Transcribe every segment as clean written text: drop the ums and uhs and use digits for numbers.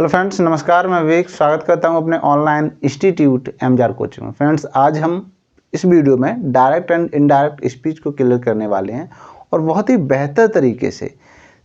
Hello friends, नमस्कार। मैं विवेक स्वागत करता हूं अपने ऑनलाइन इंस्टीट्यूट एमजार कोचिंग में। फ्रेंड्स, आज हम इस वीडियो में डायरेक्ट एंड इनडायरेक्ट स्पीच को क्लियर करने वाले हैं और बहुत ही बेहतर तरीके से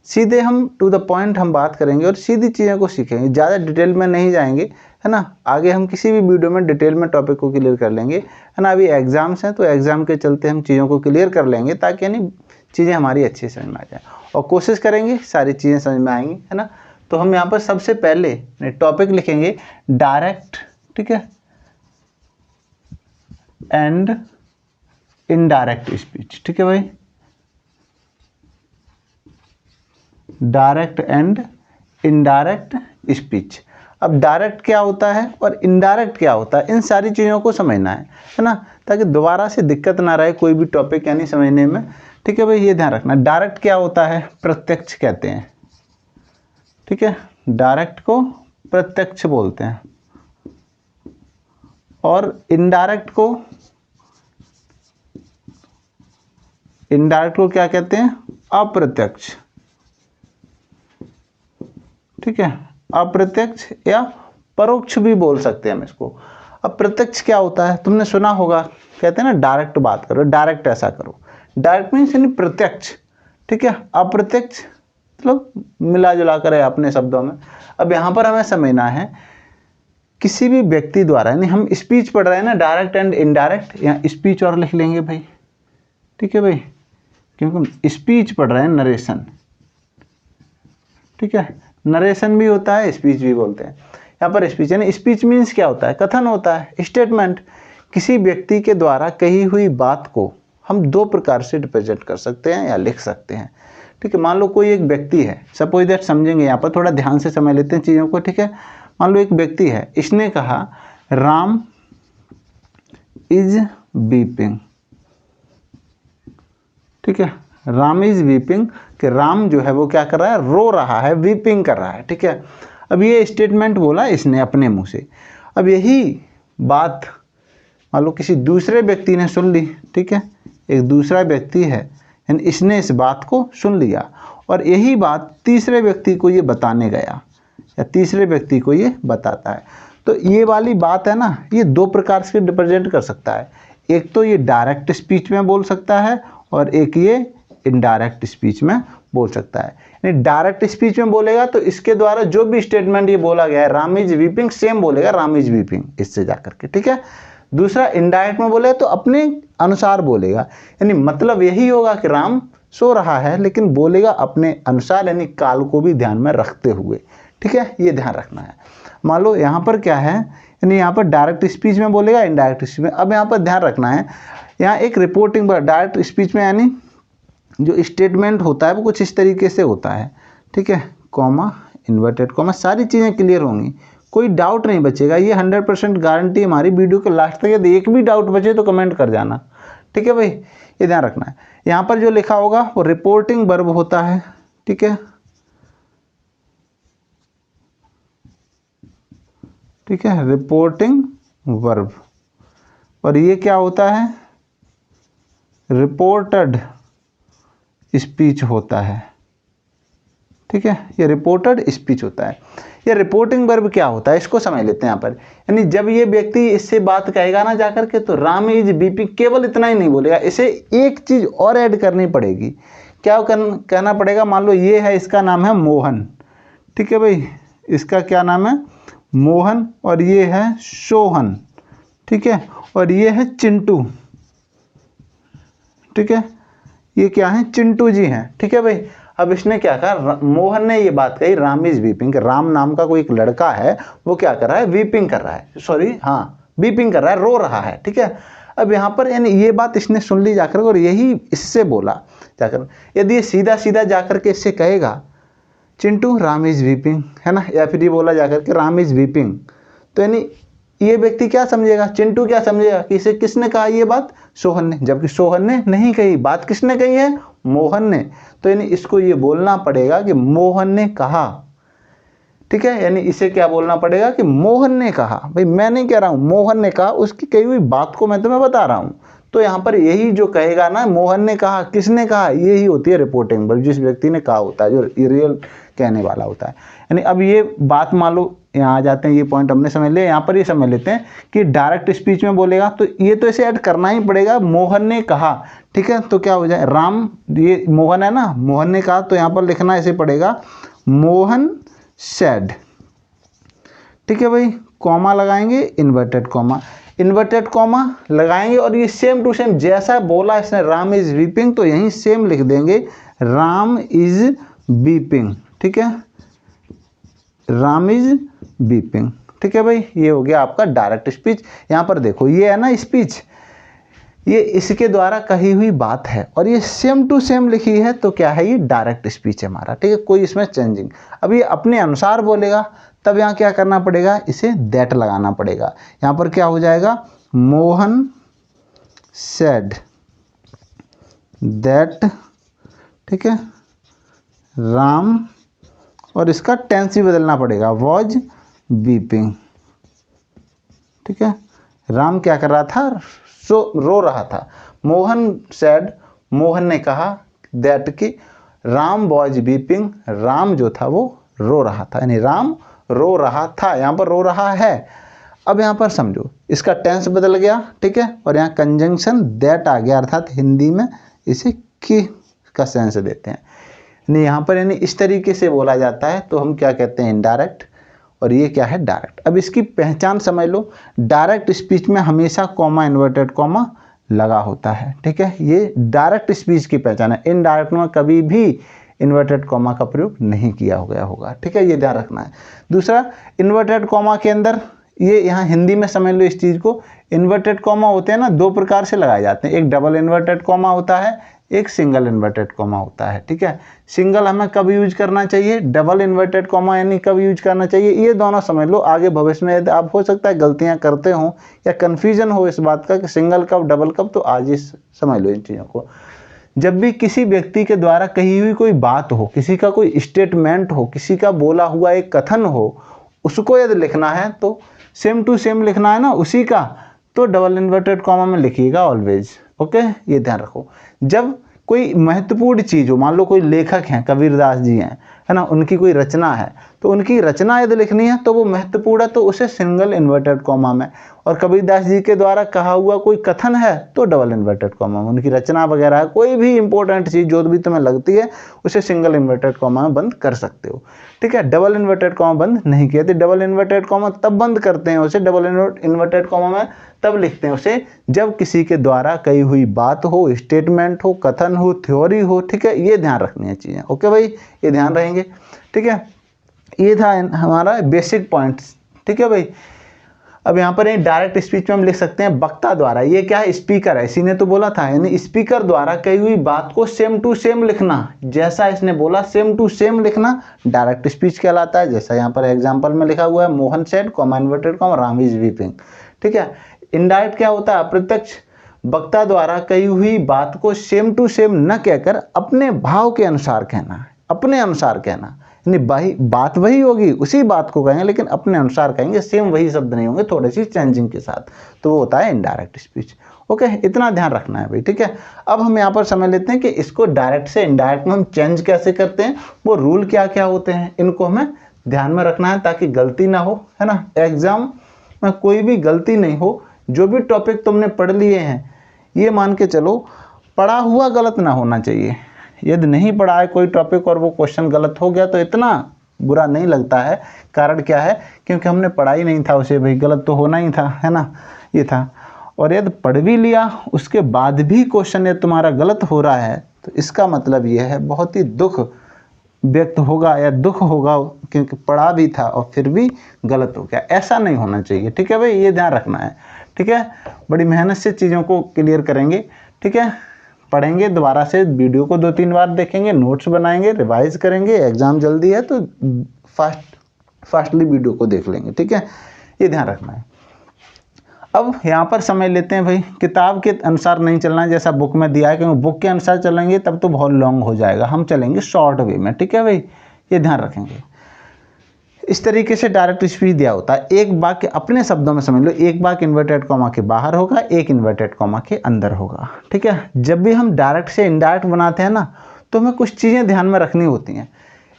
सीधे हम टू द पॉइंट हम बात करेंगे और सीधी चीज़ों को सीखेंगे। ज़्यादा डिटेल में नहीं जाएंगे, है ना। आगे हम किसी भी वीडियो में डिटेल में टॉपिक को क्लियर कर लेंगे, है ना। अभी एग्जाम्स हैं तो एग्ज़ाम के चलते हम चीज़ों को क्लियर कर लेंगे ताकि यानी चीज़ें हमारी अच्छी समझ में आ जाए और कोशिश करेंगे सारी चीज़ें समझ में आएंगी, है ना। तो हम यहाँ पर सबसे पहले टॉपिक लिखेंगे डायरेक्ट, ठीक है, एंड इनडायरेक्ट स्पीच, ठीक है भाई। Direct and indirect speech. अब डायरेक्ट क्या होता है और इनडायरेक्ट क्या होता है, इन सारी चीज़ों को समझना है ना, ताकि दोबारा से दिक्कत ना रहे कोई भी टॉपिक यानी समझने में, ठीक है भाई। ये ध्यान रखना, डायरेक्ट क्या होता है, प्रत्यक्ष कहते हैं, ठीक है। डायरेक्ट को प्रत्यक्ष बोलते हैं और इनडायरेक्ट को क्या कहते हैं, अप्रत्यक्ष, ठीक है। अप्रत्यक्ष या परोक्ष भी बोल सकते हैं हम इसको। अब प्रत्यक्ष क्या होता है, तुमने सुना होगा, कहते हैं ना डायरेक्ट बात करो, डायरेक्ट ऐसा करो। डायरेक्ट मीन्स यानी प्रत्यक्ष, ठीक है। अप्रत्यक्ष मतलब मिला जुला कर है अपने शब्दों में। अब यहाँ पर हमें समझना है किसी भी व्यक्ति द्वारा, यानी हम स्पीच पढ़ रहे हैं ना, डायरेक्ट एंड इनडायरेक्ट, यहाँ स्पीच और लिख लेंगे भाई, ठीक है भाई, क्योंकि स्पीच पढ़ रहे हैं, नरेशन, ठीक है। नरेशन भी होता है, स्पीच भी बोलते हैं। यहाँ पर स्पीच यानी स्पीच मीन्स क्या होता है, कथन होता है, स्टेटमेंट। किसी व्यक्ति के द्वारा कही हुई बात को हम दो प्रकार से रिप्रेजेंट कर सकते हैं या लिख सकते हैं, ठीक है। मान लो कोई एक व्यक्ति है, सपोज दैट, समझेंगे यहाँ पर, थोड़ा ध्यान से समझ लेते हैं चीज़ों को, ठीक है। मान लो एक व्यक्ति है, इसने कहा राम इज वीपिंग, ठीक है। राम इज वीपिंग, कि राम जो है वो क्या कर रहा है, रो रहा है, वीपिंग कर रहा है, ठीक है। अब ये स्टेटमेंट बोला इसने अपने मुंह से। अब यही बात मान लो किसी दूसरे व्यक्ति ने सुन ली, ठीक है। एक दूसरा व्यक्ति है, यानी इसने इस बात को सुन लिया और यही बात तीसरे व्यक्ति को ये बताने गया या तीसरे व्यक्ति को ये बताता है। तो ये वाली बात है ना, ये दो प्रकार से रिप्रेजेंट कर सकता है। एक तो ये डायरेक्ट स्पीच में बोल सकता है और एक ये इनडायरेक्ट स्पीच में बोल सकता है। यानी डायरेक्ट स्पीच में बोलेगा तो इसके द्वारा जो भी स्टेटमेंट ये बोला गया है, राम इज वीपिंग, सेम बोलेगा राम इज वीपिंग इससे जाकर के, ठीक है। दूसरा इनडायरेक्ट में बोलेगा तो अपने अनुसार बोलेगा, यानी मतलब यही होगा कि राम सो रहा है, लेकिन बोलेगा अपने अनुसार, यानी काल को भी ध्यान में रखते हुए, ठीक है। ये ध्यान रखना है। मान लो यहाँ पर क्या है, यानी यहाँ पर डायरेक्ट स्पीच में बोलेगा, इनडायरेक्ट स्पीच में। अब यहाँ पर ध्यान रखना है, यहाँ एक रिपोर्टिंग पर डायरेक्ट स्पीच में यानी जो स्टेटमेंट होता है वो कुछ इस तरीके से होता है, ठीक है। कॉमा, इन्वर्टेड कॉमा, सारी चीज़ें क्लियर होंगी, कोई डाउट नहीं बचेगा। ये 100% गारंटी हमारी वीडियो के लास्ट तक। यदि एक भी डाउट बचे तो कमेंट कर जाना, ठीक है भाई। ये ध्यान रखना है। यहाँ पर जो लिखा होगा वो रिपोर्टिंग वर्ब होता है, ठीक है, ठीक है, रिपोर्टिंग वर्ब। और ये क्या होता है, रिपोर्टेड स्पीच होता है, ठीक है। ये रिपोर्टेड स्पीच होता है। ये रिपोर्टिंग वर्ब क्या होता है, इसको समझ लेते हैं यहाँ पर। यानी जब ये व्यक्ति इससे बात कहेगा ना जाकर के, तो राम इज वीपिंग केवल इतना ही नहीं बोलेगा, इसे एक चीज़ और ऐड करनी पड़ेगी। क्या कहना पड़ेगा, मान लो ये है, इसका नाम है मोहन, ठीक है भाई, इसका क्या नाम है, मोहन, और ये है सोहन, ठीक है, और ये है चिंटू, ठीक है। ये क्या है, चिंटू जी हैं, ठीक है भाई। अब इसने क्या कहा, मोहन ने ये बात कही राम इज वीपिंग, राम नाम का कोई एक लड़का है, वो क्या कर रहा है, वीपिंग कर रहा है, सॉरी हाँ, वीपिंग कर रहा है, रो रहा है, ठीक है। अब यहाँ पर यानी ये बात इसने सुन ली जाकर और यही इससे बोला जाकर। यदि ये सीधा सीधा जाकर के इससे कहेगा चिंटू राम इज वीपिंग, है ना, या फिर ये बोला जाकर के राम इज वीपिंग, तो यानी ये व्यक्ति क्या समझेगा, चिंटू क्या समझेगा कि इसे किसने कहा ये बात, सोहन ने, जबकि सोहन ने नहीं कही, बात किसने कही है, मोहन ने। तो यानी इसको ये बोलना पड़ेगा कि मोहन ने कहा, ठीक है। यानी इसे क्या बोलना पड़ेगा कि मोहन ने कहा, भाई मैं नहीं कह रहा हूँ, मोहन ने कहा, उसकी कही हुई बात को मैं तुम्हें बता रहा हूँ। तो यहाँ पर यही जो कहेगा ना, मोहन ने कहा, किसने कहा, यही होती है रिपोर्टिंग वर्ब, जिस व्यक्ति ने कहा होता है, जो रियल कहने वाला होता है। यानी अब ये बात मान लो यहाँ आ जाते हैं, ये पॉइंट हमने समझ लिया। यहाँ पर ये समझ लेते हैं कि डायरेक्ट स्पीच में बोलेगा तो ये तो इसे ऐड करना ही पड़ेगा, मोहन ने कहा, ठीक है। तो क्या हो जाए, राम, ये मोहन है ना, मोहन ने कहा, तो यहाँ पर लिखना ऐसे पड़ेगा मोहन सेड, ठीक है भाई। कॉमा लगाएंगे, इन्वर्टेड कॉमा लगाएंगे, और ये सेम टू सेम जैसा बोला इसने राम इज वीपिंग, तो यहीं सेम लिख देंगे राम इज वीपिंग, ठीक है, राम इज वीपिंग, ठीक है भाई। ये हो गया आपका डायरेक्ट स्पीच। यहाँ पर देखो ये है ना स्पीच, ये इसके द्वारा कही हुई बात है और ये सेम टू सेम लिखी है, तो क्या है, ये डायरेक्ट स्पीच है हमारा, ठीक है, कोई इसमें चेंजिंग। अब ये अपने अनुसार बोलेगा, तब यहाँ क्या करना पड़ेगा, इसे दैट लगाना पड़ेगा। यहाँ पर क्या हो जाएगा, मोहन सेड दैट, ठीक है, राम, और इसका टेंस भी बदलना पड़ेगा, वॉज वीपिंग, ठीक है। राम क्या कर रहा था, रो रहा था। मोहन सेड, मोहन ने कहा, दैट कि राम वॉज वीपिंग, राम जो था वो रो रहा था, यानी राम रो रहा था, यहाँ पर रो रहा है। अब यहाँ पर समझो इसका टेंस बदल गया, ठीक है, और यहाँ कंजंक्शन दैट आ गया, अर्थात हिंदी में इसे कि का सेंस देते हैं। यानी यहाँ पर यानी इस तरीके से बोला जाता है, तो हम क्या कहते हैं, इनडायरेक्ट, और ये क्या है, डायरेक्ट। अब इसकी पहचान समझ लो, डायरेक्ट स्पीच में हमेशा कॉमा, इन्वर्टेड कॉमा लगा होता है, ठीक है, ये डायरेक्ट स्पीच की पहचान है। इनडायरेक्ट में कभी भी इन्वर्टेड कॉमा का प्रयोग नहीं किया गया होगा, ठीक है, ये ध्यान रखना है। दूसरा, इन्वर्टेड कॉमा के अंदर, ये यहाँ हिंदी में समझ लो इस चीज़ को, इन्वर्टेड कॉमा होते हैं ना, दो प्रकार से लगाए जाते हैं, एक डबल इन्वर्टेड कॉमा होता है, एक सिंगल इन्वर्टेड कॉमा होता है, ठीक है। सिंगल हमें कब यूज करना चाहिए, डबल इन्वर्टेड कॉमा यानी कब यूज करना चाहिए, ये दोनों समझ लो। आगे भविष्य में यदि आप हो सकता है गलतियां करते हो या कन्फ्यूजन हो इस बात का कि सिंगल कब डबल कब, तो आज ही समझ लो इन चीज़ों को। जब भी किसी व्यक्ति के द्वारा कही हुई कोई बात हो, किसी का कोई स्टेटमेंट हो, किसी का बोला हुआ एक कथन हो, उसको यदि लिखना है तो सेम टू सेम लिखना है ना उसी का, तो डबल इन्वर्टेड कॉमा में लिखिएगा ऑलवेज, ओके, ये ध्यान रखो। जब कोई महत्वपूर्ण चीज़ हो, मान लो कोई लेखक हैं, कबीरदास जी हैं, है ना, उनकी कोई रचना है, तो उनकी रचना यदि लिखनी है तो वो महत्वपूर्ण है, तो उसे सिंगल इन्वर्टेड कॉमा में, और कबीरदास जी के द्वारा कहा हुआ कोई कथन है तो डबल इन्वर्टेड कॉमा में, उनकी रचना वगैरह है, कोई भी इंपॉर्टेंट चीज़ जो भी तुम्हें लगती है उसे सिंगल इन्वर्टेड कॉमा में बंद कर सकते हो, ठीक है। डबल इन्वर्टेड कॉमा बंद नहीं किया, तो डबल इन्वर्टेड कॉमा तब बंद करते हैं उसे, डबल इन्वर्टेड कॉमा में तब लिखते हैं उसे जब किसी के द्वारा कही हुई बात हो, स्टेटमेंट हो, कथन हो, थ्योरी हो, ठीक है, ये ध्यान रखनी है चीज़ें, ओके भाई, ये ध्यान रहेंगे, ठीक है। ये था हमारा बेसिक पॉइंट्स, ठीक है भाई। अब यहाँ पर डायरेक्ट स्पीच में हम लिख सकते हैं वक्ता द्वारा, ये क्या है, स्पीकर है, इसी ने तो बोला था, यानी स्पीकर द्वारा कही हुई बात को सेम टू सेम लिखना, जैसा इसने बोला सेम टू सेम लिखना डायरेक्ट स्पीच कहलाता है। जैसा यहाँ पर एग्जाम्पल में लिखा हुआ है, Mohan said, comma inverted comma, Ram is weeping, ठीक है। इनडायरेक्ट क्या होता है, अप्रत्यक्ष वक्ता द्वारा कही हुई बात को सेम टू सेम न कहकर अपने भाव के अनुसार कहना, अपने अनुसार कहना, यानी बात वही होगी, उसी बात को कहेंगे लेकिन अपने अनुसार कहेंगे, सेम वही शब्द नहीं होंगे, थोड़ी सी चेंजिंग के साथ, तो वो होता है इनडायरेक्ट स्पीच, ओके, इतना ध्यान रखना है भाई, ठीक है। अब हम यहाँ पर समझ लेते हैं कि इसको डायरेक्ट से इनडायरेक्ट में हम चेंज कैसे करते हैं, वो रूल क्या क्या होते हैं, इनको हमें ध्यान में रखना है ताकि गलती ना हो, है ना, एग्जाम में कोई भी गलती नहीं हो। जो भी टॉपिक तुमने पढ़ लिए हैं, ये मान के चलो पढ़ा हुआ गलत ना होना चाहिए। यदि नहीं पढ़ा है कोई टॉपिक और वो क्वेश्चन गलत हो गया तो इतना बुरा नहीं लगता है, कारण क्या है, क्योंकि हमने पढ़ा ही नहीं था उसे, भाई गलत तो होना ही था, है ना, ये था। और यदि पढ़ भी लिया उसके बाद भी क्वेश्चन यदि तुम्हारा गलत हो रहा है, तो इसका मतलब ये है बहुत ही दुख व्यक्त होगा या दुख होगा, क्योंकि पढ़ा भी था और फिर भी गलत हो गया, ऐसा नहीं होना चाहिए, ठीक है भाई, ये ध्यान रखना है, ठीक है। बड़ी मेहनत से चीज़ों को क्लियर करेंगे, ठीक है, पढ़ेंगे दोबारा से, वीडियो को 2-3 बार देखेंगे, नोट्स बनाएंगे, रिवाइज करेंगे, एग्ज़ाम जल्दी है तो फास्टली वीडियो को देख लेंगे, ठीक है, ये ध्यान रखना है। अब यहाँ पर समझ लेते हैं भाई, किताब के अनुसार नहीं चलना है जैसा बुक में दिया है, क्योंकि बुक के अनुसार चलेंगे तब तो बहुत लॉन्ग हो जाएगा, हम चलेंगे शॉर्ट वे में, ठीक है भाई, ये ध्यान रखेंगे। इस तरीके से डायरेक्ट स्पीच दिया होता है। एक वाक्य अपने शब्दों में समझ लो, एक वाक्य इन्वर्टेड कॉमा के बाहर होगा, एक इन्वर्टेड कॉमा के अंदर होगा, ठीक है। जब भी हम डायरेक्ट से इनडायरेक्ट बनाते हैं ना, तो हमें कुछ चीज़ें ध्यान में रखनी होती हैं।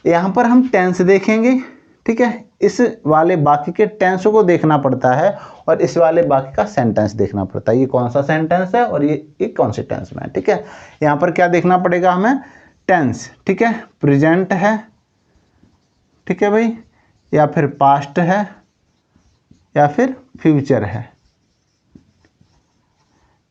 यहाँ पर हम टेंस देखेंगे, ठीक है, इस वाले वाक्य के टेंस को देखना पड़ता है और इस वाले वाक्य का सेंटेंस देखना पड़ता है। ये कौन सा सेंटेंस है और ये कौन से टेंस में है, ठीक है। यहाँ पर क्या देखना पड़ेगा हमें, टेंस, ठीक है, प्रेजेंट है, ठीक है भाई, या फिर पास्ट है या फिर फ्यूचर है,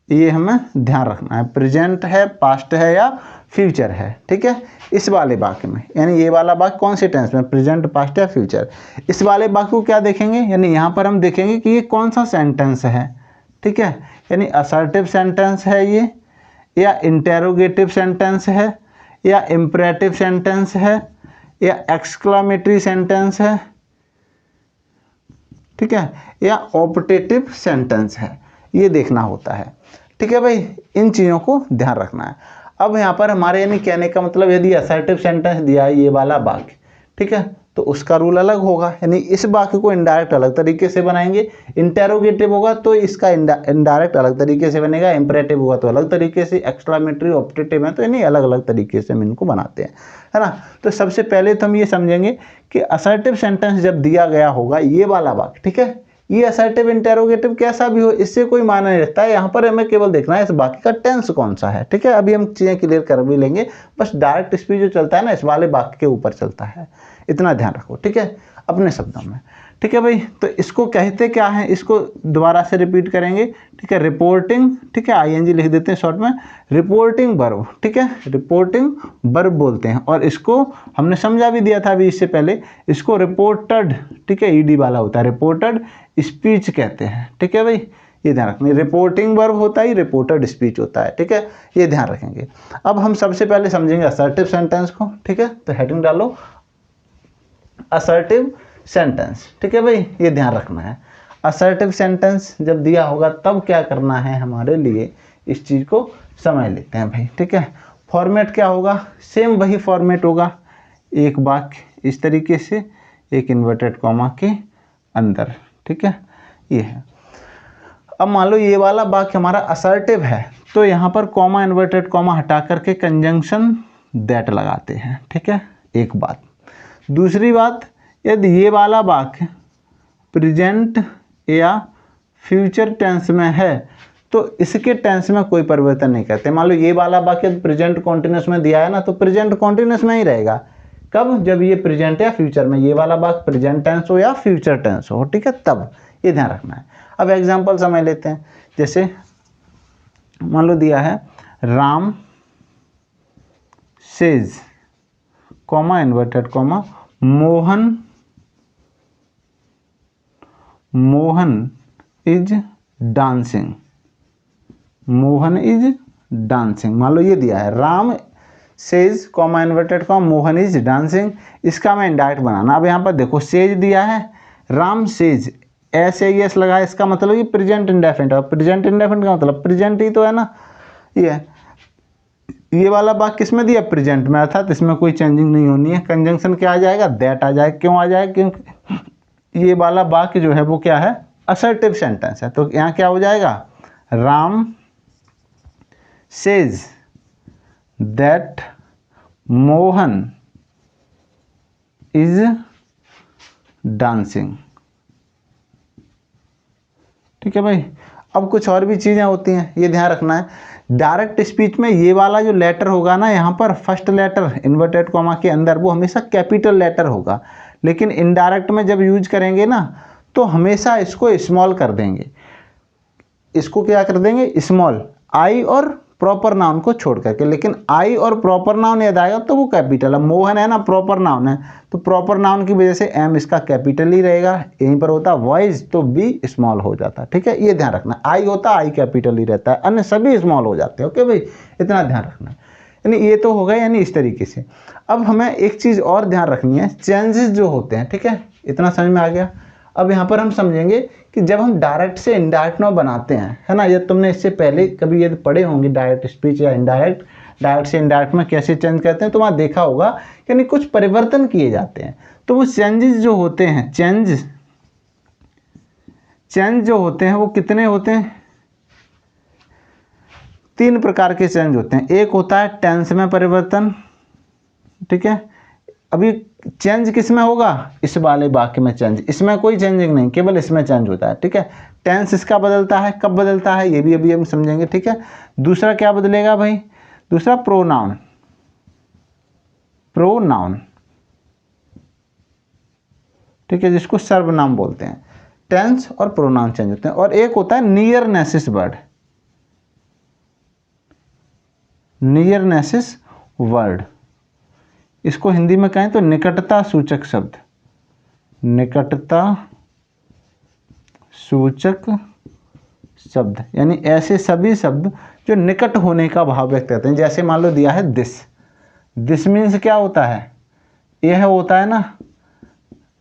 ये हमें ध्यान रखना है। प्रेजेंट है, पास्ट है या फ्यूचर है, ठीक है, इस वाले वाक्य में। यानी ये वाला वाक्य कौन से टेंस में, प्रेजेंट, पास्ट या फ्यूचर। इस वाले वाक्य को क्या देखेंगे, यानी यहाँ पर हम देखेंगे कि ये कौन सा सेंटेंस है, ठीक है। यानी असर्टिव सेंटेंस है ये, या इंटेरोगेटिव सेंटेंस है, या इम्परेटिव सेंटेंस है, या एक्सक्लामेटरी सेंटेंस है, ठीक है, या ऑप्टेटिव सेंटेंस है, ये देखना होता है, ठीक है भाई। इन चीज़ों को ध्यान रखना है। अब यहाँ पर हमारे यानी कहने का मतलब, यदि असर्टिव सेंटेंस दिया है ये वाला वाक्य, ठीक है, तो उसका रूल अलग होगा, यानी इस वाक्य को इनडायरेक्ट अलग तरीके से बनाएंगे। इंटेरोगेटिव होगा तो इसका इनडायरेक्ट अलग तरीके से बनेगा, इंपरेटिव होगा तो अलग तरीके से, एक्सक्लामेटरी, ऑप्टेटिव है तो यानी अलग अलग तरीके से हम इनको बनाते हैं, है ना। तो सबसे पहले तो हम ये समझेंगे कि असर्टिव सेंटेंस जब दिया गया होगा ये वाला वाक्य, ठीक है, ये असर्टिव, इंटेरोगेटिव कैसा भी हो, इससे कोई मायने नहीं रखता है। यहाँ पर हमें केवल देखना है इस वाक्य का टेंस कौन सा है, ठीक है। अभी हम चीज़ें क्लियर कर भी लेंगे, बस डायरेक्ट स्पीच जो चलता है ना, इस वाले वाक्य के ऊपर चलता है, इतना ध्यान रखो, ठीक है, अपने शब्दों में, ठीक है भाई। तो इसको कहते क्या है, इसको दोबारा से रिपीट करेंगे, ठीक है। रिपोर्टिंग, ठीक है, आईएनजी लिख देते हैं शॉर्ट में, रिपोर्टिंग वर्ब, ठीक है, रिपोर्टिंग वर्ब बोलते हैं। और इसको हमने समझा भी दिया था अभी इससे पहले, इसको रिपोर्टेड, ठीक है, ईडी वाला होता है, रिपोर्टेड स्पीच कहते हैं, ठीक है भाई, ये ध्यान रखना। रिपोर्टिंग वर्ब होता है, रिपोर्टेड स्पीच होता है, ठीक है, ये ध्यान रखेंगे। अब हम सबसे पहले समझेंगे असर्टिव सेंटेंस को, ठीक है। तो हेडिंग डालो असर्टिव सेंटेंस, ठीक है भाई, ये ध्यान रखना है। असर्टिव सेंटेंस जब दिया होगा तब क्या करना है हमारे लिए, इस चीज़ को समझ लेते हैं भाई, ठीक है। फॉर्मेट क्या होगा, सेम वही फॉर्मेट होगा, एक वाक्य इस तरीके से, एक इन्वर्टेड कॉमा के अंदर, ठीक है, ये है। अब मान लो ये वाला वाक्य हमारा असर्टिव है, तो यहाँ पर कॉमा, इन्वर्टेड कॉमा हटा करके कंजंक्शन दैट लगाते हैं, ठीक है, एक बात। दूसरी बात, यदि ये वाला वाक्य प्रेजेंट या फ्यूचर टेंस में है तो इसके टेंस में कोई परिवर्तन नहीं करते। मान लो ये वाला वाक्य प्रेजेंट कॉन्टिन्यूस में दिया है ना, तो प्रेजेंट कॉन्टिन्यूस में ही रहेगा। कब, जब ये प्रेजेंट या फ्यूचर में, ये वाला वाक्य प्रेजेंट टेंस हो या फ्यूचर टेंस हो, ठीक है, तब ये ध्यान रखना है। अब एग्जाम्पल समझ लेते हैं, जैसे मान लो दिया है Ram says, comma, inverted comma, Mohan is dancing, Mohan is dancing. मान लो ये दिया है Ram says, comma, inverted comma, Mohan is dancing, इसका मैं इंडायरेक्ट बनाना। अब यहाँ पर देखो सेज दिया है, राम सेज, ऐसे एस लगा है, इसका मतलब ये प्रेजेंट इंडेफिनिट है। प्रेजेंट इंडेफिनिट का मतलब प्रेजेंट ही तो है ना, ये वाला वाक्य किसमें दिया, प्रेजेंट में, अर्थात इसमें कोई चेंजिंग नहीं होनी है। कंजंक्शन क्या आ जाएगा, दैट आ जाएगा। क्यों आ जाएगा, क्योंकि ये वाला वाक्य जो है वो क्या है, असर्टिव सेंटेंस है। तो यहाँ क्या हो जाएगा, Ram says that Mohan is dancing, ठीक है भाई। अब कुछ और भी चीज़ें होती हैं, ये ध्यान रखना है। डायरेक्ट स्पीच में ये वाला जो लेटर होगा ना, यहाँ पर फर्स्ट लेटर इन्वर्टेड कॉमा के अंदर, वो हमेशा कैपिटल लेटर होगा। लेकिन इनडायरेक्ट में जब यूज करेंगे ना, तो हमेशा इसको स्मॉल कर देंगे। इसको क्या कर देंगे, स्मॉल, आई और प्रॉपर नाउन को छोड़ करके। लेकिन आई और प्रॉपर नाउन याद आएगा तो वो कैपिटल है। मोहन है ना, प्रॉपर नाउन है, तो प्रॉपर नाउन की वजह से एम इसका कैपिटल ही रहेगा। यहीं पर होता वॉइस तो बी स्मॉल हो जाता, ठीक है, ये ध्यान रखना। आई होता आई कैपिटल ही रहता है, अन्य सभी स्मॉल हो जाते हैं। ओके भाई, इतना ध्यान रखना। यानी ये तो होगा, यानी इस तरीके से। अब हमें एक चीज़ और ध्यान रखनी है, चेंजेस जो होते हैं, ठीक है, इतना समझ में आ गया। अब यहाँ पर हम समझेंगे कि जब हम डायरेक्ट से इनडायरेक्ट नाउन बनाते हैं, है ना, ये तुमने इससे पहले कभी ये पढ़े होंगे, डायरेक्ट स्पीच या डायरेक्ट से इनडायरेक्ट में कैसे चेंज करते हैं, तो वहाँ देखा होगा यानी कुछ परिवर्तन किए जाते हैं। तो वो चेंजेस जो होते हैं, चेंज जो होते हैं वो कितने होते हैं? 3 प्रकार के चेंज होते हैं। एक होता है टेंस में परिवर्तन, ठीक है। अभी चेंज किस में होगा? इस वाले वाक्य में चेंज, इसमें कोई चेंजिंग नहीं, केवल इसमें चेंज होता है, ठीक है। टेंस इसका बदलता है, कब बदलता है ये भी अभी हम समझेंगे, ठीक है। दूसरा क्या बदलेगा भाई? दूसरा प्रोनाउन, ठीक है, जिसको सर्वनाम बोलते हैं। टेंस और प्रोनाउन चेंज होते हैं। और एक होता है नियरनेसिस वर्ड, इसको हिंदी में कहें तो निकटता सूचक शब्द, यानी ऐसे सभी शब्द जो निकट होने का भाव व्यक्त करते हैं। जैसे मान लो दिया है दिस मीन्स क्या होता है? यह होता है ना,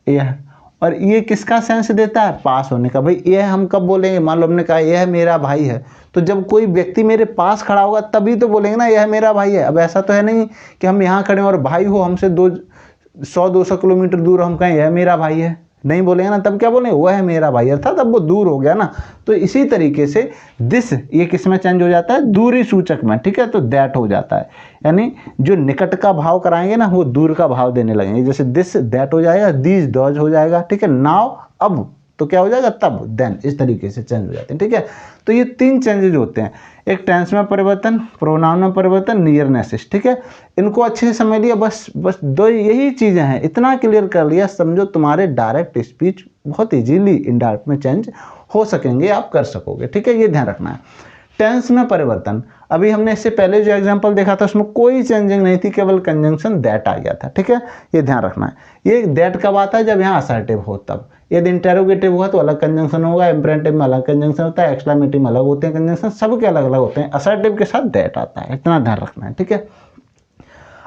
यह। और ये किसका सेंस देता है? पास होने का। भाई यह हम कब बोलेंगे? मान लो हमने कहा यह मेरा भाई है, तो जब कोई व्यक्ति मेरे पास खड़ा होगा तभी तो बोलेंगे ना यह मेरा भाई है। अब ऐसा तो है नहीं कि हम यहाँ खड़े हैं और भाई हो हमसे 100-200 किलोमीटर दूर, हम कहें यह मेरा भाई है, नहीं बोलेंगे ना। तब क्या बोलेंगे? वह है मेरा भाई, अर्थात अब वो दूर हो गया ना। तो इसी तरीके से दिस, ये किस में चेंज हो जाता है? दूरी सूचक में, ठीक है। तो दैट हो जाता है, यानी जो निकट का भाव कराएंगे ना वो दूर का भाव देने लगेंगे। जैसे दिस दैट हो जाएगा, दीज डॉज हो जाएगा, ठीक है। नाउ अब तो क्या हो जाएगा? तब, देन, इस तरीके से चेंज हो जाते हैं, ठीक है। तो ये 3 चेंजेज होते हैं, एक टेंस में परिवर्तन, प्रोनाउन में परिवर्तन, नियरनेसिस, ठीक है। इनको अच्छे से समझ लिया, बस दो यही चीज़ें हैं, इतना क्लियर कर लिया, समझो तुम्हारे डायरेक्ट स्पीच बहुत इजीली इनडायरेक्ट में चेंज हो सकेंगे, आप कर सकोगे, ठीक है। ये ध्यान रखना है। टेंस में परिवर्तन, अभी हमने इससे पहले जो एग्जांपल देखा था उसमें कोई चेंजिंग नहीं थी, केवल कंजंक्शन दैट आ गया था, ठीक है। ये ध्यान रखना है। ये दैट कब आता है? जब यहाँ असर्टिव हो तब। यदि इंटेरोगेटिव हुआ तो अलग कंजंक्शन होगा, इंपेरेटिव में अलग कंजंक्शन होता है, एक्सक्लेमेटिव में अलग होते हैं कंजंक्शन, सबके अलग अलग होते हैं। असर्टिव के साथ दैट आता है, इतना ध्यान रखना है, ठीक है।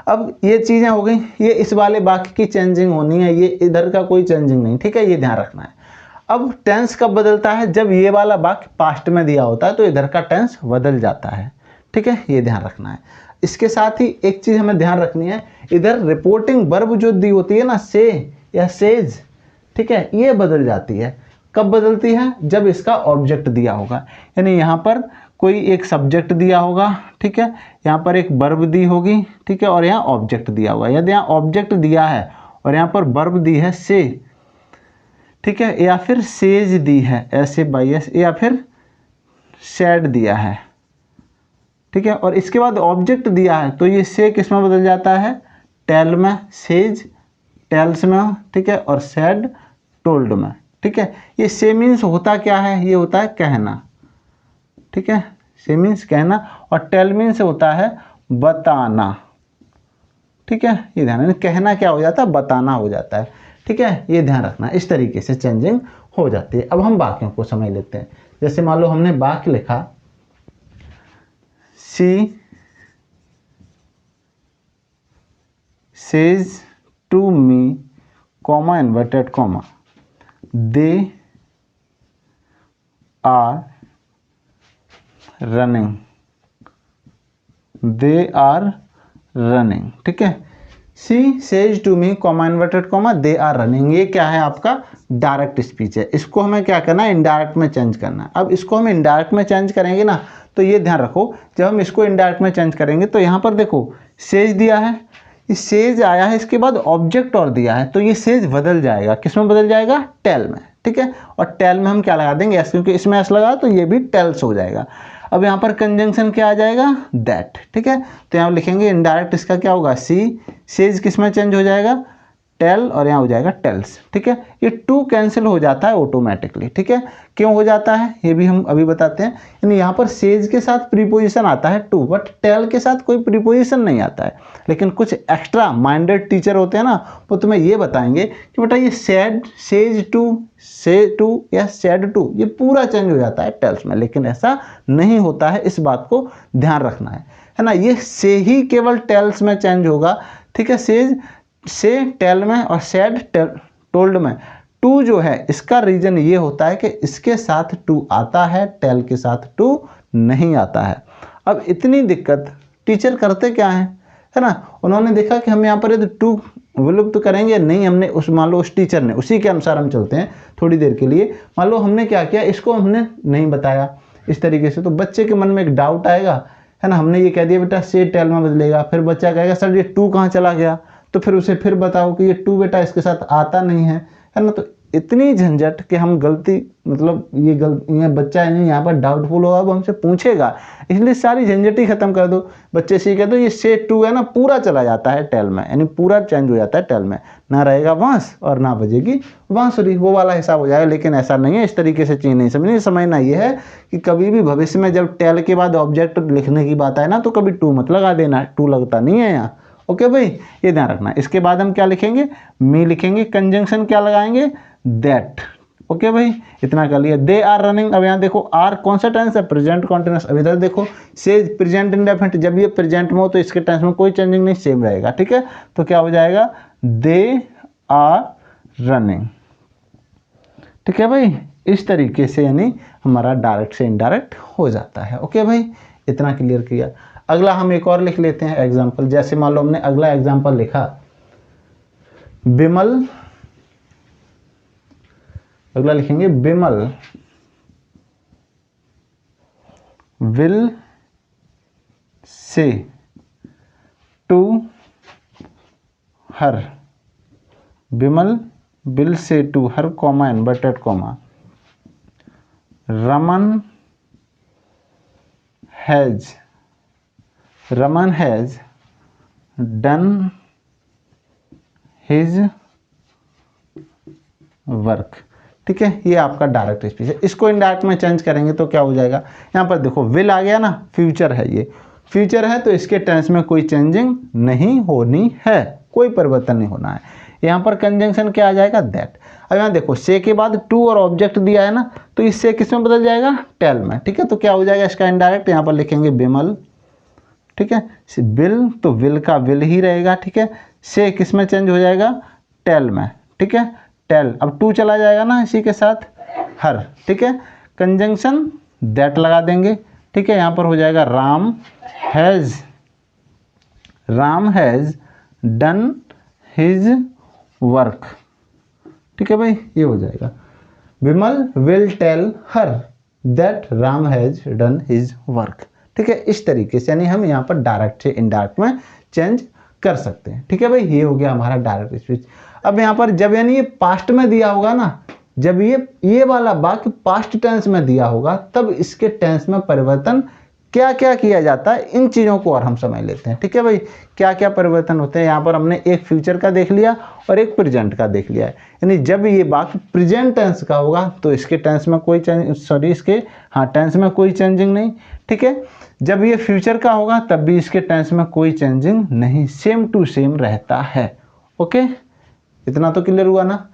अब ये चीज़ें हो गई, ये इस वाले वाक्य की चेंजिंग होनी है, ये इधर का कोई चेंजिंग नहीं, ठीक है। ये ध्यान रखना है। अब टेंस कब बदलता है? जब ये वाला वाक्य पास्ट में दिया होता है तो इधर का टेंस बदल जाता है, ठीक है। ये ध्यान रखना है। इसके साथ ही एक चीज़ हमें ध्यान रखनी है, इधर रिपोर्टिंग वर्ब जो दी होती है ना, से या सेज, ठीक है, ये बदल जाती है। कब बदलती है? जब इसका ऑब्जेक्ट दिया होगा, यानी यहाँ पर कोई एक सब्जेक्ट दिया होगा, ठीक है, यहाँ पर एक वर्ब दी होगी, ठीक है, और यहाँ ऑब्जेक्ट दिया होगा। यदि यहाँ ऑब्जेक्ट दिया है और यहाँ पर वर्ब दी है से, ठीक है, या फिर सेज दी है SAYS, या फिर सैड दिया है, ठीक है, और इसके बाद ऑब्जेक्ट दिया है, तो ये से किस में बदल जाता है? टेल में, सेज टेल्स में, ठीक है, और सैड टोल्ड में, ठीक है। ये से मीन्स होता क्या है? ये होता है कहना, ठीक है, से मीन्स कहना, और टेल मीन्स होता है बताना, ठीक है। ये ध्यान रखना, कहना क्या हो जाता है? बताना हो जाता है, ठीक है। ये ध्यान रखना, इस तरीके से चेंजिंग हो जाती है। अब हम वाक्यों को समझ लेते हैं। जैसे मान लो हमने वाक्य लिखा, she says to me, comma inverted comma, they are running, ठीक है। She says to me, comma inverted comma, they are running, ये क्या है? आपका डायरेक्ट स्पीच है। इसको हमें क्या करना है? इनडायरेक्ट में चेंज करना है। अब इसको हम इनडायरेक्ट में चेंज करेंगे ना, तो ये ध्यान रखो, जब हम इसको इनडायरेक्ट में चेंज करेंगे तो यहाँ पर देखो सेज दिया है, ये सेज आया है, इसके बाद ऑब्जेक्ट और दिया है, तो ये सेज बदल जाएगा, किस में बदल जाएगा? टेल में, ठीक है। और टेल में हम क्या लगा देंगे? एस, क्योंकि इसमें एस लगा तो ये भी टेल्स हो जाएगा। अब यहाँ पर कंजंक्शन क्या आ जाएगा? दैट, ठीक है। तो यहाँ लिखेंगे इनडायरेक्ट, इसका क्या होगा? सी सेज किस में चेंज हो जाएगा? टेल, और यहाँ हो जाएगा टेल्स, ठीक है। ये टू कैंसिल हो जाता है ऑटोमेटिकली, ठीक है। क्यों हो जाता है ये भी हम अभी बताते हैं। यानी यहाँ पर सेज के साथ प्रीपोजिशन आता है टू, बट टेल के साथ कोई प्रीपोजिशन नहीं आता है। लेकिन कुछ एक्स्ट्रा माइंडेड टीचर होते हैं ना, वो तुम्हें ये बताएंगे कि बेटा ये सैड, सेज टू, से टू या सैड टू, ये पूरा चेंज हो जाता है टेल्स में, लेकिन ऐसा नहीं होता है। इस बात को ध्यान रखना है ना। ये से ही केवल टेल्स में चेंज होगा, ठीक है। सेज से टेल में और सैड टोल्ड में। टू जो है इसका रीजन ये होता है कि इसके साथ टू आता है, टेल के साथ टू नहीं आता है। अब इतनी दिक्कत टीचर करते क्या है ना, उन्होंने देखा कि हम यहाँ पर यदि टू विलुप्त करेंगे नहीं, हमने उस मान लो उस टीचर ने, उसी के अनुसार हम चलते हैं थोड़ी देर के लिए। मान लो हमने क्या किया, इसको हमने नहीं बताया इस तरीके से, तो बच्चे के मन में एक डाउट आएगा, है ना। हमने ये कह दिया बेटा से टेल में बदलेगा, फिर बच्चा कहेगा सर ये 2 कहाँ चला गया, तो फिर उसे फिर बताओ कि ये 2 बेटा इसके साथ आता नहीं है ना। तो इतनी झंझट कि हम गलती, मतलब ये बच्चा है यहाँ पर डाउटफुल होगा, वो हमसे पूछेगा, इसलिए सारी झंझट ही खत्म कर दो। बच्चे से कह दो ये से 2 है ना, पूरा चला जाता है टेल में, यानी पूरा चेंज हो जाता है टेल में, ना रहेगा बांस और ना बजेगी बांसुरी, वो वाला हिसाब हो जाएगा। लेकिन ऐसा नहीं है, इस तरीके से चीज़ नहीं समझनी। समझना ये है कि कभी भी भविष्य में जब टेल के बाद ऑब्जेक्ट लिखने की बात आए ना, तो कभी 2 मत लगा देना, 2 लगता नहीं है यहाँ। ओके भाई, ये ध्यान रखना। इसके बाद हम क्या लिखेंगे, मी लिखेंगे, कंजंक्शन क्या लगाएंगे, दैट। ओके भाई, इतना कर लिया। दे आर रनिंग, अब यहाँ देखो आर कौन सा टेंस है, प्रेजेंट कॉन्टिन्यूअस। अब इधर देखो से प्रेजेंट इंडेफिनिट, जब ये प्रेजेंट में हो तो इसके टेंस में कोई चेंजिंग नहीं, सेम रहेगा। ठीक है, तो क्या हो जाएगा, दे आर रनिंग। ठीक है भाई, इस तरीके से यानी हमारा डायरेक्ट से इनडायरेक्ट हो जाता है। ओके भाई, इतना क्लियर किया। अगला हम एक और लिख लेते हैं एग्जाम्पल। जैसे मान लो हमने अगला एग्जाम्पल लिखा, बिमल, अगला लिखेंगे Bimal will say to her, Bimal will say to her comma inverted comma, Raman has done his work. ठीक है, ये आपका डायरेक्ट स्पीच है। इसको इनडायरेक्ट में चेंज करेंगे तो क्या हो जाएगा, यहाँ पर देखो विल आ गया ना, फ्यूचर है, ये फ्यूचर है तो इसके टेंस में कोई चेंजिंग नहीं होनी है, कोई परिवर्तन नहीं होना है। यहाँ पर कंजंक्शन क्या आ जाएगा, दैट। अब यहाँ देखो से के बाद 2 और ऑब्जेक्ट दिया है ना, तो इससे किस में बदल जाएगा, टेल में। ठीक है, तो क्या हो जाएगा इसका इनडायरेक्ट, यहाँ पर लिखेंगे बिमल। ठीक है, बिल तो विल का विल ही रहेगा। ठीक है, से किस में चेंज हो जाएगा, टेल में। ठीक है, टेल, अब 2 चला जाएगा ना इसी के साथ, हर। ठीक है, कंजंक्शन दैट लगा देंगे। ठीक है, यहाँ पर हो जाएगा Ram has done his work. ठीक है भाई, ये हो जाएगा Vimal will tell her that Ram has done his work. ठीक है, इस तरीके से यानी हम यहाँ पर डायरेक्ट से इनडायरेक्ट में चेंज कर सकते हैं। ठीक है भाई, ये हो गया हमारा डायरेक्ट स्पीच। अब यहाँ पर जब यानी ये पास्ट में दिया होगा ना, जब ये वाला वाक्य पास्ट टेंस में दिया होगा, तब इसके टेंस में परिवर्तन क्या क्या किया जाता है, इन चीज़ों को और हम समझ लेते हैं। ठीक है भाई, क्या क्या परिवर्तन होते हैं। यहाँ पर हमने एक फ्यूचर का देख लिया और एक प्रेजेंट का देख लिया है। यानी जब ये वाक्य प्रेजेंट टेंस का होगा तो इसके टेंस में कोई टेंस में कोई चेंजिंग नहीं। ठीक है, जब ये फ्यूचर का होगा तब भी इसके टेंस में कोई चेंजिंग नहीं, सेम टू सेम रहता है। ओके, इतना तो क्लियर हुआ ना।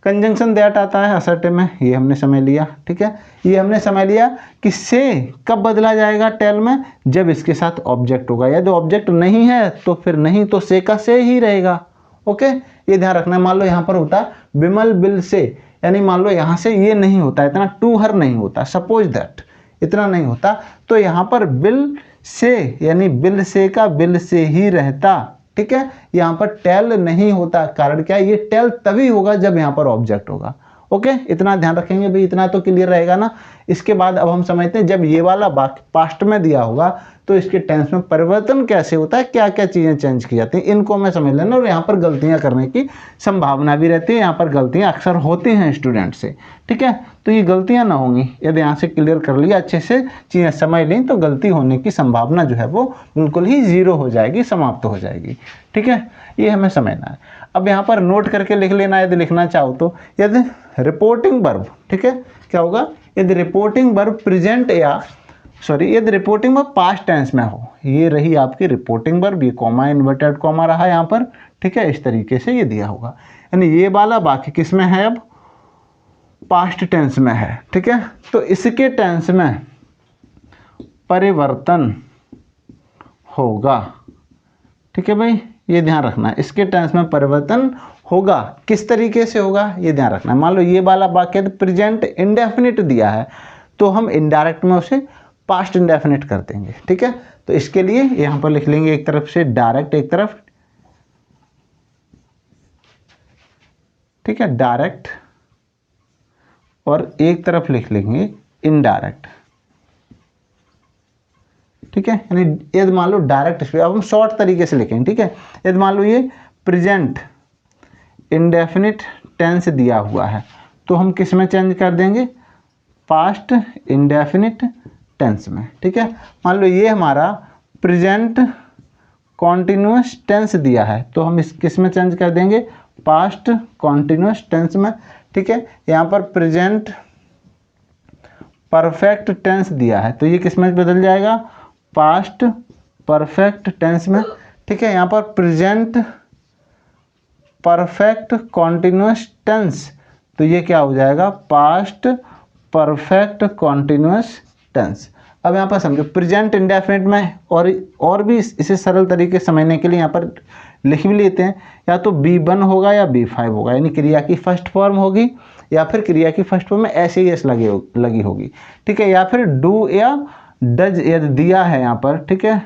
कंजंक्शन दैट आता है असर्टिव में, ये हमने समझ लिया। ठीक है, ये हमने समझ लिया कि से कब बदला जाएगा टेल में, जब इसके साथ ऑब्जेक्ट होगा। यदि ऑब्जेक्ट नहीं है तो फिर नहीं, तो से का से ही रहेगा। ओके, ये ध्यान रखना है। मान लो यहाँ पर होता बिमल बिल से, यानी मान लो यहाँ से ये नहीं होता, इतना टू हर नहीं होता, सपोज दैट इतना नहीं होता, तो यहाँ पर बिल से यानी बिल से का बिल से ही रहता। ठीक है, यहाँ पर टेल नहीं होता, कारण क्या है, ये टेल तभी होगा जब यहाँ पर ऑब्जेक्ट होगा। ओके, इतना ध्यान रखेंगे भाई, इतना तो क्लियर रहेगा ना। इसके बाद अब हम समझते हैं जब ये वाला वाक्य पास्ट में दिया होगा तो इसके टेंस में परिवर्तन कैसे होता है, क्या क्या चीज़ें चेंज की जाती हैं, इनको मैं समझ लेना। और यहाँ पर गलतियाँ करने की संभावना भी रहती है, यहाँ पर गलतियाँ अक्सर होती हैं स्टूडेंट से। ठीक है, तो ये गलतियाँ ना होंगी यदि यहाँ से क्लियर कर लिया, अच्छे से चीज़ें समझ लें, तो गलती होने की संभावना जो है वो बिल्कुल ही जीरो हो जाएगी, समाप्त हो जाएगी। ठीक है, ये हमें समझना है। अब यहाँ पर नोट करके लिख लेना यदि लिखना चाहो तो। यदि रिपोर्टिंग वर्ब, ठीक है, क्या होगा, यदि रिपोर्टिंग वर्ब प्रेजेंट यदि रिपोर्टिंग वर्ब पास्ट टेंस में हो, ये रही आपकी रिपोर्टिंग वर्ब, ये कॉमा इन्वर्टेड कॉमा रहा यहाँ पर। ठीक है, इस तरीके से ये दिया होगा, यानी ये वाला बाकी किस में है, अब पास्ट टेंस में है। ठीक है, तो इसके टेंस में परिवर्तन होगा। ठीक है भाई, ये ध्यान रखना है, इसके टेंस में परिवर्तन होगा। किस तरीके से होगा ये ध्यान रखना है। मान लो ये वाला वाक्य तो प्रेजेंट इंडेफिनिट दिया है, तो हम इनडायरेक्ट में उसे पास्ट इंडेफिनिट कर देंगे। ठीक है, तो इसके लिए यहाँ पर लिख लेंगे एक तरफ से डायरेक्ट, एक तरफ ठीक है, डायरेक्ट, और एक तरफ लिख लेंगे इनडायरेक्ट, ठीक है। यानी यदि मान लो डायरेक्ट स्पीड, अब हम शॉर्ट तरीके से लिखेंगे, ठीक है। यदि मान लो ये प्रेजेंट इंडेफिनिट टेंस दिया हुआ है तो हम किस में चेंज कर देंगे, पास्ट इंडेफिनिट टेंस में, ठीक है। मान लो ये हमारा प्रेजेंट कॉन्टिन्यूस टेंस दिया है तो हम इस किस में चेंज कर देंगे, पास्ट कॉन्टिन्यूस टेंस में, ठीक है। यहाँ पर प्रेजेंट परफेक्ट टेंस दिया है तो ये किस में बदल जाएगा, पास्ट परफेक्ट टेंस में, ठीक है। यहाँ पर प्रेजेंट परफेक्ट कॉन्टिन्यूस टेंस तो ये क्या हो जाएगा, पास्ट परफेक्ट कॉन्टिन्यूस टेंस। अब यहाँ पर समझो प्रेजेंट इंडेफिनिट में और भी इसे सरल तरीके से समझने के लिए यहाँ पर लिख भी लेते हैं, या तो B1 होगा या B5 होगा, यानी क्रिया की फर्स्ट फॉर्म होगी या फिर क्रिया की फर्स्ट फॉर्म में ऐसे ही एस लगी होगी, ठीक है। या फिर डू या डज यदि दिया है यहाँ पर, ठीक है,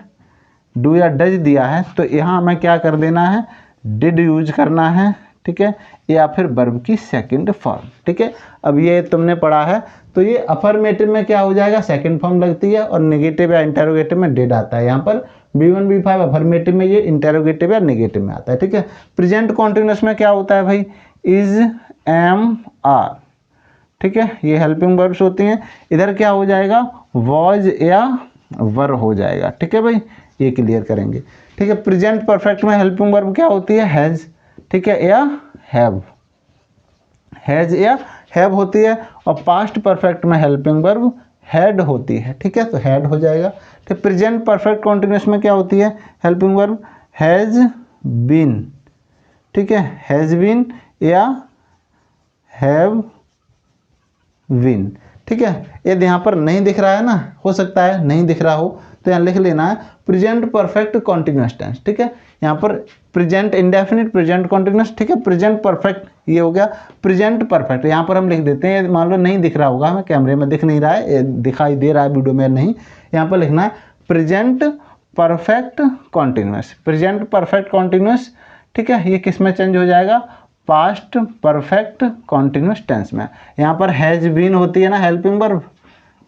डू या डज दिया है तो यहाँ हमें क्या कर देना है, डिड यूज करना है, ठीक है, या फिर वर्ब की सेकंड फॉर्म, ठीक है। अब ये तुमने पढ़ा है तो ये अफर्मेटिव में क्या हो जाएगा, सेकंड फॉर्म लगती है, और नेगेटिव या इंटेरोगेटिव में डिड आता है। यहाँ पर B1 B5 अफर्मेटिव में ये इंटेरोगेटिव या नेगेटिव में आता है, ठीक है। प्रेजेंट कॉन्टिन्यूस में क्या होता है भाई, इज, एम, आर, ठीक है, ये हेल्पिंग वर्ब्स होती हैं। इधर क्या हो जाएगा, वॉज या वर हो जाएगा, ठीक है भाई, ये क्लियर करेंगे, ठीक है। प्रेजेंट परफेक्ट में हेल्पिंग वर्ब क्या होती है, हैज, ठीक है, या हैव, हैज या हैव होती है, और पास्ट परफेक्ट में हेल्पिंग वर्ब हैड होती है, ठीक है, तो हैड हो जाएगा। ठीक, प्रेजेंट परफेक्ट कॉन्टिन्यूस में क्या होती है हेल्पिंग वर्ब, हैज बीन, ठीक है, हैज बीन या हैव बीन, ठीक है। यदि यहाँ पर नहीं दिख रहा है ना, हो सकता है नहीं दिख रहा हो तो यहाँ लिख लेना है प्रेजेंट परफेक्ट कॉन्टिन्यूस टेंस, ठीक है। यहाँ पर प्रेजेंट इंडेफिनिट, प्रेजेंट कॉन्टिन्यूस, ठीक है, प्रेजेंट परफेक्ट ये हो गया, प्रेजेंट परफेक्ट यहाँ पर हम लिख देते हैं, मान लो नहीं दिख रहा होगा, हमें कैमरे में दिख नहीं रहा है, दिखाई दे रहा है वीडियो में नहीं, यहाँ पर लिखना है present perfect continuous, present perfect continuous, ठीक है। ये किस में चेंज हो जाएगा, पास्ट परफेक्ट कॉन्टिन्यूस टेंस में। यहाँ पर हैज बीन होती है ना हेल्पिंग वर्ब,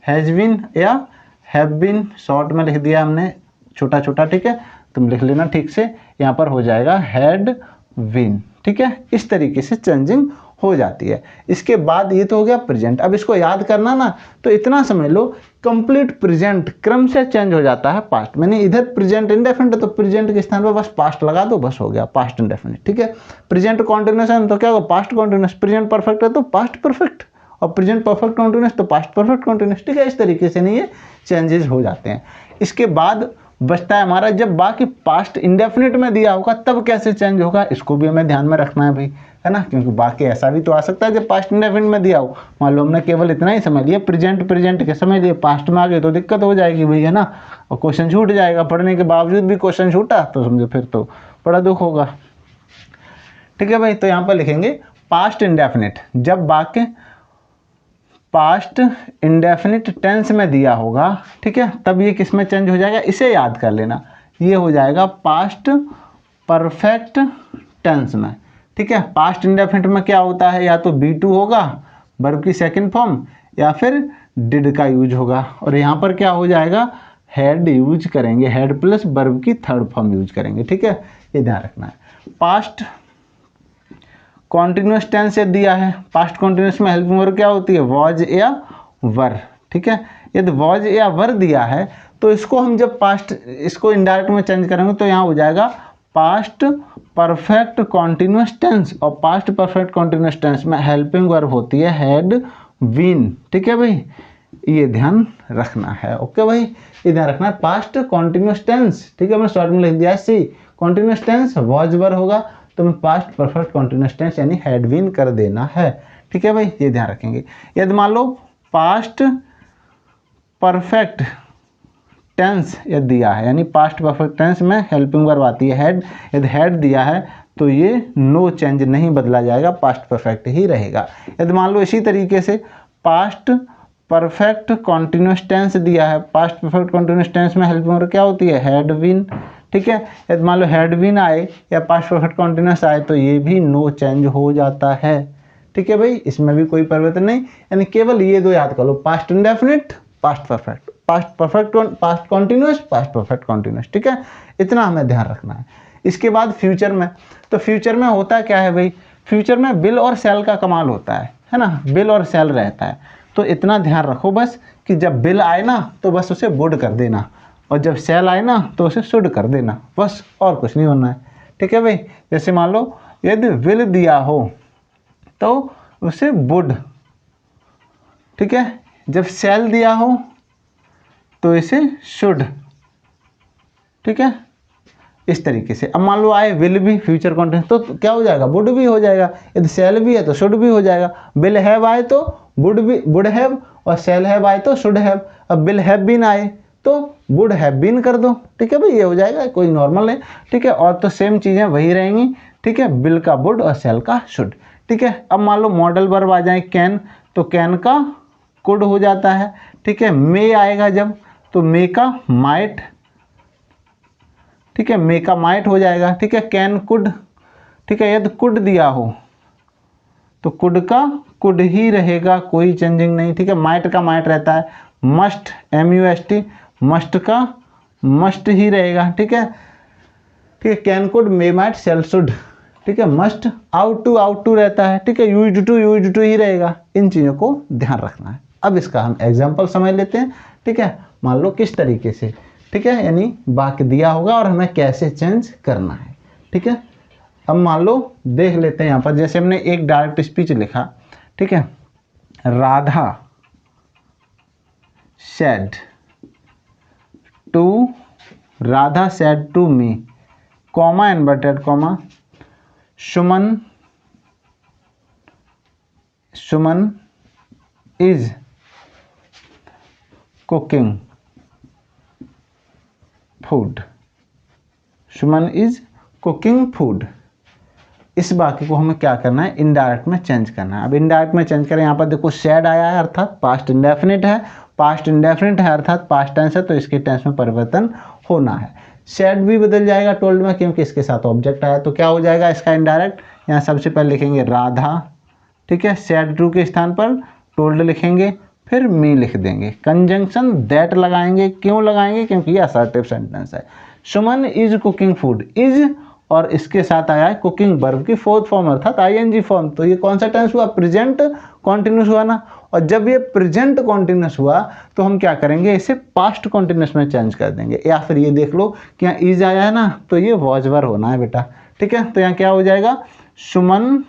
हैज बीन या हैव बीन, शॉर्ट में लिख दिया हमने छोटा छोटा, ठीक है, तुम लिख लेना ठीक से, यहाँ पर हो जाएगा हैड बीन, ठीक है। इस तरीके से चेंजिंग हो जाती है। इसके बाद ये तो हो गया प्रेजेंट। अब इसको याद करना ना तो इतना समझ लो, कंप्लीट प्रेजेंट क्रम से चेंज हो जाता है पास्ट में। नहीं, इधर प्रेजेंट इंडेफिनिट है तो प्रेजेंट के स्थान पर बस पास्ट लगा दो, बस हो गया पास्ट इंडेफिनिट, ठीक है। प्रेजेंट कॉन्टिन्यूस है तो क्या होगा, पास्ट कॉन्टिन्यूस, प्रेजेंट परफेक्ट है तो पास्ट परफेक्ट, और प्रेजेंट परफेक्ट कॉन्टिन्यूस तो पास्ट परफेक्ट कॉन्टिन्यूस, ठीक है। इस तरीके से नहीं ये चेंजेस हो जाते हैं। इसके बाद बचता है हमारा, जब बाकी पास्ट इंडेफिनिट में दिया होगा तब कैसे चेंज होगा, इसको भी हमें ध्यान में रखना है भाई, है ना, क्योंकि बाकी ऐसा भी तो आ सकता है जब पास्ट इंडेफिनिट में दिया हो। मान लो हमने केवल इतना ही समझ लिया, प्रेजेंट प्रेजेंट के समझ लिए, पास्ट में आ गए तो दिक्कत हो जाएगी भाई, है ना, और क्वेश्चन छूट जाएगा, पढ़ने के बावजूद भी क्वेश्चन छूटा तो समझो फिर तो बड़ा दुख होगा, ठीक है भाई। तो यहाँ पर लिखेंगे पास्ट इंडेफिनिट, जब वाक्य पास्ट इंडेफिनिट टेंस में दिया होगा, ठीक है, तब ये किस में चेंज हो जाएगा, इसे याद कर लेना, ये हो जाएगा पास्ट परफेक्ट टेंस में, ठीक है। पास्ट इंडेफिनिट में क्या होता है, या तो B2 होगा वर्ब की सेकंड फॉर्म, या फिर डिड का यूज होगा, और यहाँ पर क्या हो जाएगा, हैड यूज करेंगे, हैड प्लस वर्ब की थर्ड फॉर्म यूज करेंगे, ठीक है, ये ध्यान रखना है। पास्ट कॉन्टिन्यूस टेंस से दिया है, पास्ट कॉन्टिन्यूस में हेल्पिंग वर्ब क्या होती है, वॉज या वर, ठीक है। यदि वॉज या वर दिया है तो इसको हम जब पास्ट, इसको इनडायरेक्ट में चेंज करेंगे तो यहाँ हो जाएगा पास्ट परफेक्ट कॉन्टिन्यूस टेंस, और पास्ट परफेक्ट कॉन्टिन्यूस टेंस में हेल्पिंग वर्ब होती है हैड बीन, ठीक है भाई, ये ध्यान रखना है, ओके भाई, ये ध्यान रखना है। पास्ट कॉन्टिन्यूस टेंस, ठीक है, मैंने शॉर्ट में लिख दिया है सी, कॉन्टिन्यूस टेंस वॉज वर होगा तो मैं पास्ट परफेक्ट कॉन्टिन्यूस टेंस यानी हैड बीन कर देना है, ठीक है भाई, ये ध्यान रखेंगे। यदि मान लो पास्ट परफेक्ट टेंस यदि दिया है, यानी पास्ट परफेक्ट टेंस में हेल्पिंग वर्ब आती है हैड, यदि हैड दिया है तो ये नो चेंज, नहीं बदला जाएगा, पास्ट परफेक्ट ही रहेगा। यदि मान लो इसी तरीके से पास्ट परफेक्ट कॉन्टिन्यूस टेंस दिया है, पास्ट परफेक्ट कॉन्टिन्यूस टेंस में हेल्पिंग वर्ब क्या होती है, हैड बीन, ठीक है। यदि मान लो हैड बीन आए या पास्ट परफेक्ट कॉन्टिन्यूस आए तो ये भी नो चेंज हो जाता है, ठीक है भाई, इसमें भी कोई परिवर्तन नहीं, यानी केवल ये दो याद कर लो, past indefinite, past perfect, past perfect, past continuous, past perfect continuous, ठीक है, इतना हमें ध्यान रखना है। इसके बाद फ्यूचर में, तो फ्यूचर में होता क्या है भाई, फ्यूचर में विल और शैल का कमाल होता है ना, विल और शैल रहता है। तो इतना ध्यान रखो बस कि जब विल आए ना तो बस उसे वुड कर देना, और जब शैल आए ना तो उसे शुड कर देना, बस और कुछ नहीं होना है, ठीक है भाई। जैसे मान लो यदि विल दिया हो तो उसे वुड, ठीक है, जब शैल दिया हो तो इसे शुड, ठीक है, इस तरीके से। अब मान लो आए विल भी फ्यूचर कॉन्टिन्यूस तो क्या हो जाएगा, वुड भी हो जाएगा, यदि शैल भी है तो शुड भी हो जाएगा। विल हैव आए तो वुड भी, वुड हैव, और शैल हैव आए तो शुड हैव। अब विल हैव बीन आए तो वुड हैव बीन कर दो, ठीक है भाई, ये हो जाएगा, कोई नॉर्मल है, ठीक है। और तो सेम चीज़ें वही रहेंगी, ठीक है, विल का वुड और शैल का शुड, ठीक है। अब मान लो मॉडल वर्ब आ जाए कैन, तो कैन का कुड हो जाता है, ठीक है। मे आएगा जब तो मे का माइट, ठीक है, मे का माइट हो जाएगा, ठीक है। कैन कुड, ठीक है, यदि कुड दिया हो तो कुड का कुड ही रहेगा, कोई चेंजिंग नहीं, ठीक है। माइट का माइट रहता है। मस्ट, MUST, मस्ट का मस्ट ही रहेगा, ठीक है, ठीक है। Can could may might shall should, ठीक है। मस्ट आउट टू रहता है, ठीक है। यूज्ड टू ही रहेगा। इन चीज़ों को ध्यान रखना है। अब इसका हम एग्जाम्पल समझ लेते हैं, ठीक है। मान लो किस तरीके से, ठीक है, यानी वाक्य दिया होगा और हमें कैसे चेंज करना है, ठीक है। अब मान लो देख लेते हैं यहाँ पर, जैसे हमने एक डायरेक्ट स्पीच लिखा, ठीक है, Radha said to, Radha said to me, comma inverted comma, Suman, Suman is cooking food, Suman is cooking food. इस वाक्य को हमें क्या करना है, इनडायरेक्ट में चेंज करना है। अब इनडायरेक्ट में चेंज करें, यहाँ पर देखो सैड आया है अर्थात पास्ट इंडेफिनिट है, पास्ट इंडेफिनिट है अर्थात पास्ट टेंस है, तो इसके टेंस में परिवर्तन होना है। सैड भी बदल जाएगा टोल्ड में, क्योंकि इसके साथ ऑब्जेक्ट आया, तो क्या हो जाएगा इसका इनडायरेक्ट, यहाँ सबसे पहले लिखेंगे राधा, ठीक है, सैड टू के स्थान पर टोल्ड लिखेंगे, फिर मी लिख देंगे, कंजंक्शन दैट लगाएंगे। क्यों लगाएंगे, क्योंकि ये असर्टिव सेंटेंस है। सुमन इज कुकिंग फूड, इज और इसके साथ आया है कुकिंग वर्ब की फोर्थ फॉर्म अर्थात ING फॉर्म, तो ये कौन सा टेंस हुआ, प्रेजेंट कॉन्टिन्यूस हुआ ना। और जब ये प्रेजेंट कॉन्टिन्यूस हुआ तो हम क्या करेंगे, इसे पास्ट कॉन्टिन्यूस में चेंज कर देंगे। या फिर ये देख लो कि यहाँ इज आया है ना, तो ये वॉज वर होना है बेटा, ठीक है। तो यहाँ क्या हो जाएगा, सुमन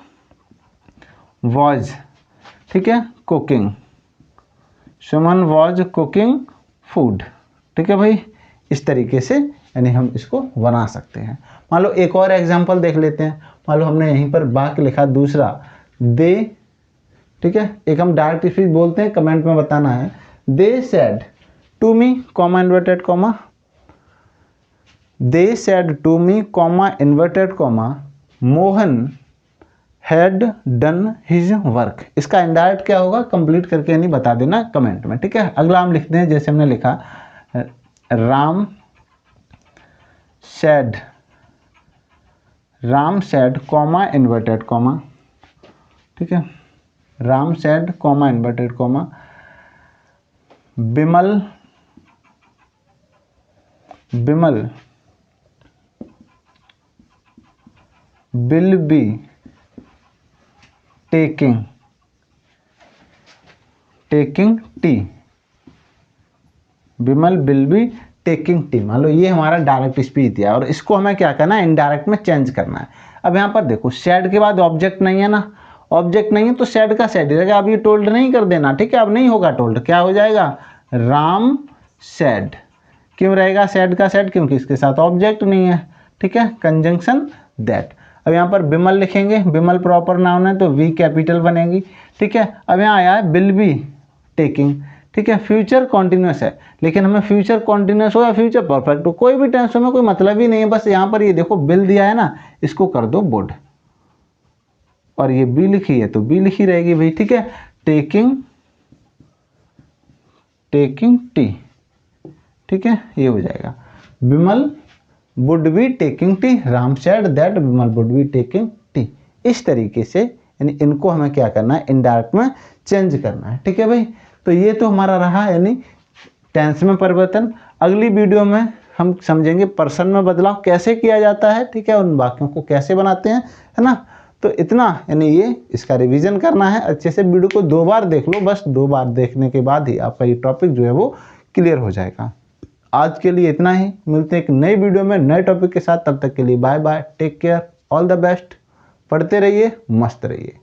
वॉज, ठीक है, cooking, Suman was cooking food, ठीक है भाई। इस तरीके से यानी हम इसको बना सकते हैं। मान लो एक और एग्जांपल देख लेते हैं। मान लो हमने यहीं पर वाक्य लिखा दूसरा, दे, ठीक है, एक हम डायरेक्ट स्पीच बोलते हैं, कमेंट में बताना है। They said to me, comma inverted comma, they said to me, comma inverted comma, Mohan had done his work. इसका इनडायरेक्ट क्या होगा, कंप्लीट करके नहीं बता देना कमेंट में, ठीक है। अगला हम लिखते हैं, जैसे हमने लिखा Ram sad, Ram sad, comma inverted comma, ठीक है, Ram sad, comma inverted comma, Bimal, Bimal will be taking, taking tea, Bimal will be taking T. मान लो ये हमारा डायरेक्ट स्पीच दिया और इसको हमें क्या करना है, इनडायरेक्ट में चेंज करना है। अब यहाँ पर देखो सैड के बाद ऑब्जेक्ट नहीं है ना, ऑब्जेक्ट नहीं है तो सैड का सैड रहेगा। अब ये टोल्ड नहीं कर देना, ठीक है, अब नहीं होगा टोल्ड, क्या हो जाएगा, राम सैड। क्यों रहेगा सैड का सैड, क्योंकि इसके साथ ऑब्जेक्ट नहीं है, ठीक है, कंजंक्शन दैट। अब यहाँ पर बिमल लिखेंगे, बिमल प्रॉपर नाउन है तो वी कैपिटल बनेगी, ठीक है। अब यहाँ आया है विल बी टेकिंग, ठीक है, फ्यूचर कॉन्टिन्यूस है, लेकिन हमें फ्यूचर कॉन्टिन्यूस हो या फ्यूचर परफेक्ट हो, कोई भी टेंस में कोई मतलब ही नहीं है। बस यहाँ पर ये देखो बिल दिया है ना, इसको कर दो वुड, और ये बी लिखी है तो बी लिखी रहेगी भाई, ठीक है। टेकिंग, टेकिंग टी, ठीक है, ये हो जाएगा। Vimal would be taking tea, Ram said that Vimal would be taking tea. इस तरीके से यानी इनको हमें क्या करना है, इनडायरेक्ट में चेंज करना है। ठीक है भाई, तो ये तो हमारा रहा यानी टेंस में परिवर्तन। अगली वीडियो में हम समझेंगे पर्सन में बदलाव कैसे किया जाता है, ठीक है, उन वाक्यों को कैसे बनाते हैं, है ना। तो इतना यानी ये इसका रिवीजन करना है अच्छे से। वीडियो को 2 बार देख लो, बस 2 बार देखने के बाद ही आपका ये टॉपिक जो है वो क्लियर हो जाएगा। आज के लिए इतना ही, मिलते हैं एक नई वीडियो में नए टॉपिक के साथ। तब तक के लिए bye bye, take care, all the best. पढ़ते रहिए, मस्त रहिए।